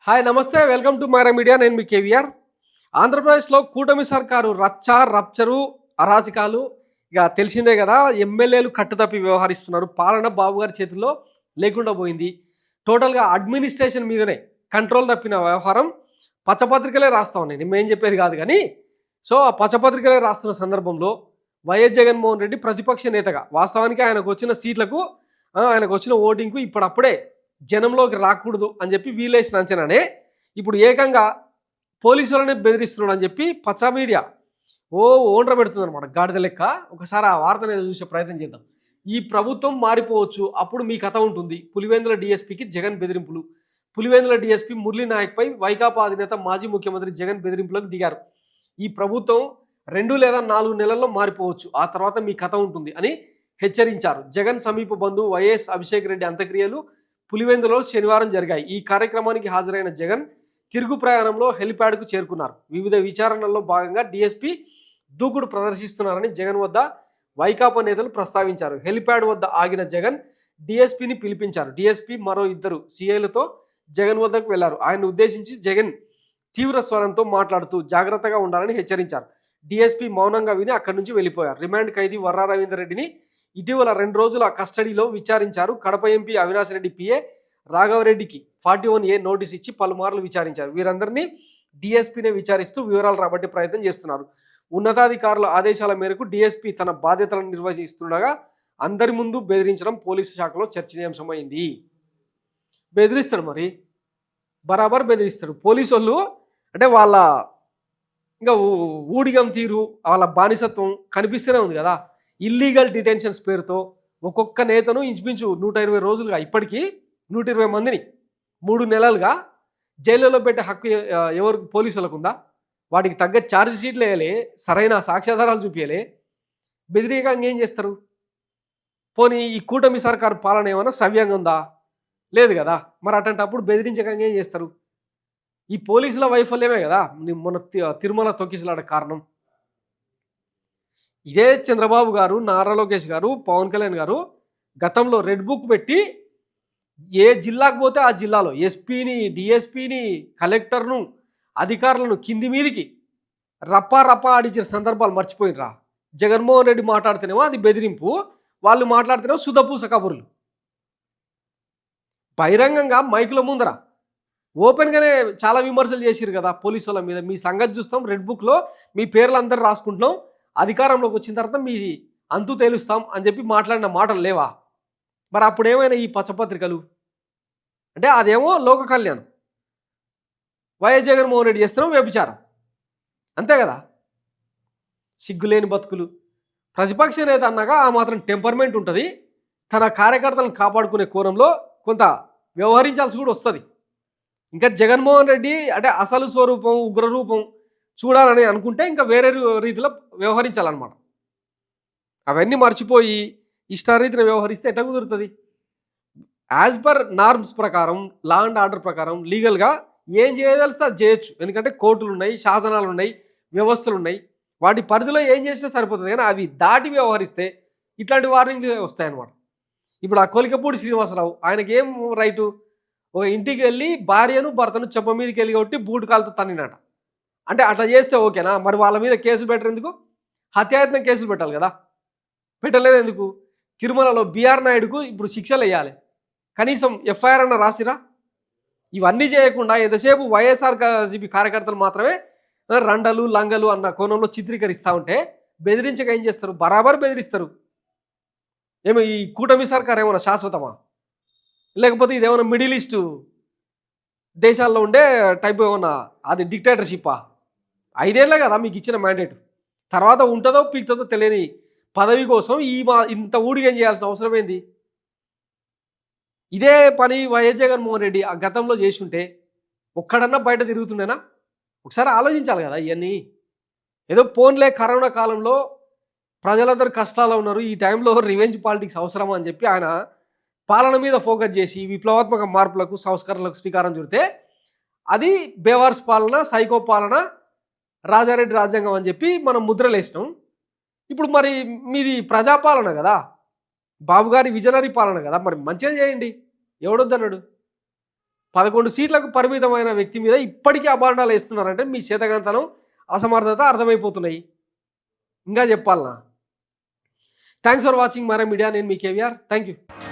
Hi నమస్తే welcome to Myra media. నేను మీ కేవీఆర్. ఆంధ్రప్రదేశ్లో కూటమి సర్కారు రచ్చ రప్చరు అరాచకాలు ఇక తెలిసిందే కదా. ఎమ్మెల్యేలు కట్టుతప్పి వ్యవహరిస్తున్నారు. పాలన బాబు గారి చేతుల్లో లేకుండా పోయింది. టోటల్గా అడ్మినిస్ట్రేషన్ మీదనే కంట్రోల్ తప్పిన వ్యవహారం. పచ్చపత్రికలే రాస్తా ఉన్నాయి, నేను చెప్పేది కాదు కానీ. సో ఆ పచ్చపత్రికలే రాస్తున్న సందర్భంలో వైఎస్ జగన్మోహన్ రెడ్డి ప్రతిపక్ష నేతగా వాస్తవానికి ఆయనకు వచ్చిన సీట్లకు ఆయనకు వచ్చిన ఓటింగ్కు ఇప్పుడప్పుడే జనంలోకి రాకూడదు అని చెప్పి వీలేసిన అంచనానే ఇప్పుడు ఏకంగా పోలీసులనే బెదిరిస్తున్నాడు అని చెప్పి పచ్చ మీడియా ఓండ్ర పెడుతుంది అనమాట, గాడిద లెక్క. ఒకసారి ఆ వార్త నేను చూసే ప్రయత్నం చేద్దాం. ఈ ప్రభుత్వం మారిపోవచ్చు, అప్పుడు మీ కథ ఉంటుంది. పులివెందుల డీఎస్పీకి జగన్ బెదిరింపులు. పులివెందుల డీఎస్పీ మురళీ నాయక్పై వైకాపా అధినేత మాజీ ముఖ్యమంత్రి జగన్ బెదిరింపులకు దిగారు. ఈ ప్రభుత్వం 2 లేదా 4 నెలల్లో మారిపోవచ్చు, ఆ తర్వాత మీ కథ ఉంటుంది అని హెచ్చరించారు. జగన్ సమీప బంధువు వైఎస్ అభిషేక్ రెడ్డి అంత్యక్రియలు పులివెందులో శనివారం జరిగాయి. ఈ కార్యక్రమానికి హాజరైన జగన్ తిరుగు ప్రయాణంలో హెలిప్యాడ్కు చేరుకున్నారు. వివిధ విచారణల్లో భాగంగా డీఎస్పీ దూకుడు ప్రదర్శిస్తున్నారని జగన్ వద్ద వైకాపా నేతలు ప్రస్తావించారు. హెలిప్యాడ్ వద్ద ఆగిన జగన్ డీఎస్పీని పిలిపించారు. డీఎస్పీ మరో 2 సీఐలతో జగన్ వద్దకు వెళ్లారు. ఆయన ఉద్దేశించి జగన్ తీవ్ర స్వరంతో మాట్లాడుతూ జాగ్రత్తగా ఉండాలని హెచ్చరించారు. డీఎస్పీ మౌనంగా విని అక్కడి నుంచి వెళ్ళిపోయారు. రిమాండ్ ఖైదీ వర్రా రవీందర్ రెడ్డిని ఇటీవల 2 రోజుల కస్టడీలో విచారించారు. కడప ఎంపీ అవినాష్ రెడ్డి పిఏ రాఘవరెడ్డికి 41A నోటీస్ ఇచ్చి పలుమార్లు విచారించారు. వీరందరినీ డీఎస్పీనే విచారిస్తూ వివరాలు రాబట్టే ప్రయత్నం చేస్తున్నారు. ఉన్నతాధికారుల ఆదేశాల మేరకు డీఎస్పీ తన బాధ్యతలను నిర్వహిస్తుండగా అందరి ముందు బెదిరించడం పోలీసు శాఖలో చర్చనీయాంశమైంది. బెదిరిస్తాడు, మరి బరాబర్ బెదిరిస్తాడు. పోలీసు వాళ్ళు అంటే వాళ్ళ ఇంకా ఊడిగం తీరు, వాళ్ళ బానిసత్వం కనిపిస్తూనే ఉంది కదా. ఇల్లీగల్ డిటెన్షన్స్ పేరుతో ఒక్కొక్క నేతను ఇంచుమించు 120 రోజులుగా ఇప్పటికీ 120 మందిని 3 నెలలుగా జైలులో పెట్టే హక్కు ఎవరు పోలీసులకు ఉందా? వాటికి తగ్గ ఛార్జ్ షీట్లు వేయలే, సరైన సాక్ష్యాధారాలు చూపించలే, బెదిరికంగా ఏం చేస్తారు? పోనీ ఈ కూటమి సర్కారు పాలన ఏమైనా సవ్యంగా ఉందా? లేదు కదా. మరి అట్లాంటప్పుడు బెదిరించకంగా ఏం చేస్తారు? ఈ పోలీసుల వైఫల్యమే కదా మొన్న తిరుమల తొక్కిసలాడ కారణం. ఇదే చంద్రబాబు గారు, నారా లోకేష్ గారు, పవన్ కళ్యాణ్ గారు గతంలో రెడ్ బుక్ పెట్టి ఏ జిల్లాకు పోతే ఆ జిల్లాలో ఎస్పీని, డిఎస్పీని, కలెక్టర్ను, అధికారులను కింది మీదికి రప్పా రప్పా ఆడించిన సందర్భాలు మర్చిపోయినరా? జగన్మోహన్ రెడ్డి మాట్లాడితేనేమో అది బెదిరింపు, వాళ్ళు మాట్లాడితేనేమో సుధపూస కబుర్లు. బహిరంగంగా మైకుల ముందర ఓపెన్గానే చాలా విమర్శలు చేసిరు కదా పోలీసు వాళ్ళ మీద. మీ సంగతి చూస్తాం, రెడ్ బుక్లో మీ పేర్లు అందరూ రాసుకుంటున్నాం, అధికారంలోకి వచ్చిన తర్వాత మీ అంతు తేలుస్తాం అని చెప్పి మాట్లాడిన మాటలు లేవా? మరి అప్పుడు ఏమైనా ఈ పచ్చపత్రికలు? అంటే అదేమో లోక కళ్యాణం, వైఎస్ జగన్మోహన్ రెడ్డి చేస్తున్నాం వ్యభిచారం, అంతే కదా. సిగ్గులేని బతుకులు. ప్రతిపక్ష నేత అన్నాక ఆ మాత్రం టెంపర్మెంట్ ఉంటుంది. తన కార్యకర్తలను కాపాడుకునే కోణంలో కొంత వ్యవహరించాల్సి కూడా వస్తుంది. ఇంకా జగన్మోహన్ రెడ్డి అంటే అసలు స్వరూపం, ఉగ్రరూపం చూడాలని అనుకుంటే ఇంకా వేరే రీతిలో వ్యవహరించాలన్నమాట. అవన్నీ మర్చిపోయి ఇష్టారీతిలో వ్యవహరిస్తే ఎట్లా కుదురుతుంది? యాజ్ పర్ నార్మ్స్ ప్రకారం, లా అండ్ ఆర్డర్ ప్రకారం లీగల్గా ఏం చేయదలిస్తే అది చేయొచ్చు. ఎందుకంటే కోర్టులు ఉన్నాయి, శాసనాలు ఉన్నాయి, వ్యవస్థలు ఉన్నాయి. వాటి పరిధిలో ఏం చేసినా సరిపోతుంది. కానీ అవి దాటి వ్యవహరిస్తే ఇట్లాంటి వార్నింగ్లు వస్తాయన్నమాట. ఇప్పుడు ఆ కొలికపూడి శ్రీనివాసరావు, ఆయనకి ఏం రైటు? ఒక ఇంటికి వెళ్ళి భార్యను భర్తను చెంప మీదకి వెళ్ళి కొట్టి బూటు కాలుతో తన్నినట. అంటే అట్లా చేస్తే ఓకేనా? మరి వాళ్ళ మీద కేసులు పెట్టరు ఎందుకు? హత్యాయత్నం కేసులు పెట్టాలి కదా, పెట్టలేదు ఎందుకు? తిరుమలలో బిఆర్ నాయుడుకు ఇప్పుడు శిక్షలు వేయాలి, కనీసం ఎఫ్ఐఆర్ అన్న రాసిరా? ఇవన్నీ చేయకుండా ఎంతసేపు వైఎస్ఆర్సీపీ కార్యకర్తలు మాత్రమే రండలు లంగలు అన్న కోణంలో చిత్రీకరిస్తూ ఉంటే బెదిరించక ఏం చేస్తారు? బరాబర్ బెదిరిస్తారు. ఏమో ఈ కూటమి సర్కార్ ఏమైనా శాశ్వతమా? లేకపోతే ఇదేమైనా మిడిల్ ఈస్ట్ దేశాల్లో ఉండే టైప్ ఏమన్నా అది డిక్టేటర్షిప్పా? 5 ఏళ్ళే కదా మీకు ఇచ్చిన మ్యాండేట్. తర్వాత ఉంటుందో పీకుతుందో తెలియని పదవి కోసం ఇంత ఊడిగం చేయాల్సిన అవసరం ఏంది? ఇదే పని వైఎస్ జగన్మోహన్ రెడ్డి ఆ గతంలో చేసి ఉంటే ఒక్కడన్నా బయట తిరుగుతుండేనా? ఒకసారి ఆలోచించాలి కదా ఇవన్నీ. ఏదో పోన్లే కరోనా కాలంలో ప్రజలందరూ కష్టాల్లో ఉన్నారు, ఈ టైంలో రివెంజ్ పాలిటిక్స్ అవసరమా అని చెప్పి ఆయన పాలన మీద ఫోకస్ చేసి విప్లవాత్మక మార్పులకు, సంస్కరణలకు శ్రీకారం చుడితే అది బేవార్స్ పాలన, సైకో పాలన, రాజారెడ్డి రాజ్యాంగం అని చెప్పి మనం ముద్రలేసినాం. ఇప్పుడు మరి మీది ప్రజాపాలన కదా, బాబు గారి విజనరీ పాలన కదా, మరి మంచిగా చేయండి, ఎవడొద్దన్నాడు? 11 సీట్లకు పరిమితమైన వ్యక్తి మీద ఇప్పటికీ అభాండాలు వేస్తున్నారంటే మీ చేతగాంతనం, అసమర్థత అర్థమైపోతున్నాయి. ఇంకా చెప్పాలనా? Thanks for watching Mara media. నేను మీ కేవీఆర్. Thank you.